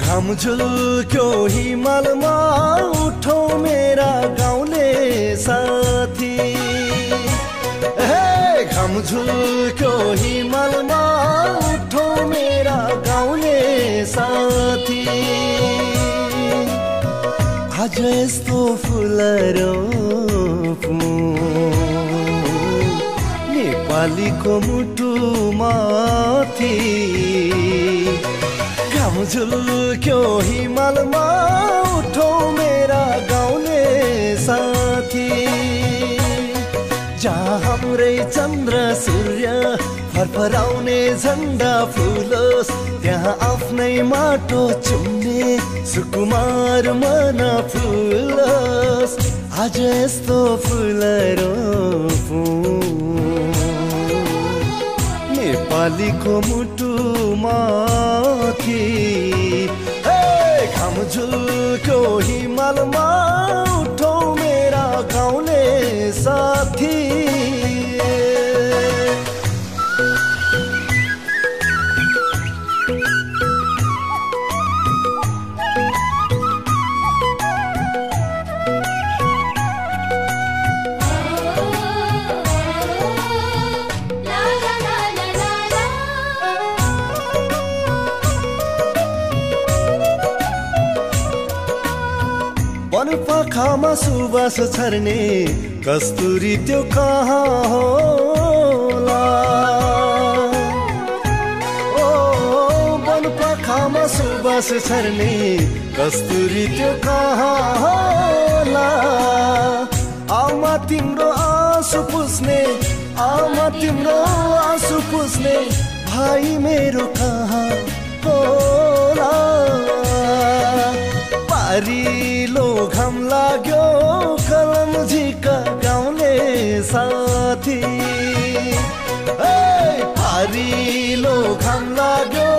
घाम झुल्क्यो हिमालमा उठो मेरा गाउँले साथी। हे घाम झुल्क्यो हिमालमा उठो मेरा गाउँले साथी। आज यस्तो फुल रोपौँ नेपालीको मुटुमाथि। घाम झुल्क्यो हिमालमा उठो मेरा गाउँले साथी। जहाँ हाम्रै चन्द्र सूर्य फरफराउने झन्डा फुलोस्, त्यहाँ आफ्नै माटो चुम्ने सुकुमार मन फुलोस्। आज यस्तो फुल रोपौँ नेपालीको मुटुमाथि। घाम झुल्क्यो हिमालमा उठो मेरा गाउँले साथी। वनपाखामा सुबास छर्ने कस्तुरी त्यो कहाँ होला? ओ वनपाखामा सुबास छर्ने कस्तुरी त्यो कहाँ होला? आमा तिम्रो आँसु पुस्ने, आमा तिम्रो आँसु पुस्ने भाइ मेरो कहाँ होला? पारिलो घाम लाग्यो कलमझीका गाउँले साथी। पारिलो घाम लाग्यो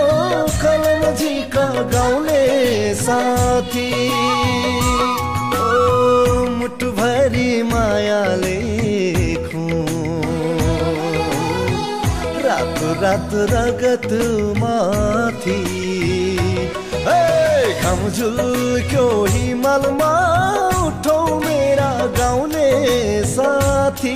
कलमझीका गाउँले साथी। ओ मुटुभरि मायाले रातो रातो रगत माथि। घाम झुल्क्यो हिमालमा उठो मेरा गाउँले साथी।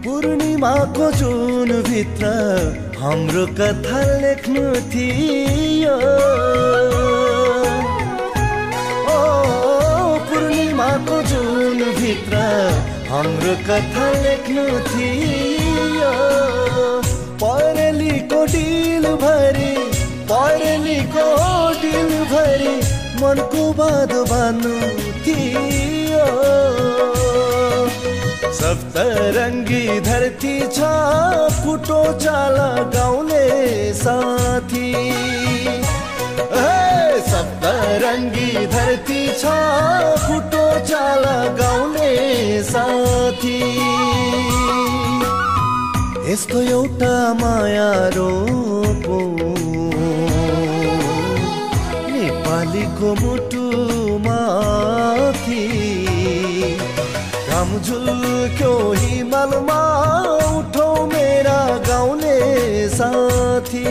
पूर्णिमाको जुन भित्र हाम्रो कथा लेख्नु थियो। ओ पूर्णिमाको जुन भित्र हाम्रो कथा लेख्नु थियो। परेलीको डिल भरि, परेलीको डिल भरि मनको बाधो बान्नु थियो। सप्तरङ्गी धरती छ फुटो चाला गाउँले साथी। सप्तरङ्गी धरती छ फुटो चाला गाउँले साथी। यस्तो एउटा माया रोपौँ नेपालीको मुटुमाथि। घाम झुल्क्यो हिमालमा उठो मेरा गाउँले साथी।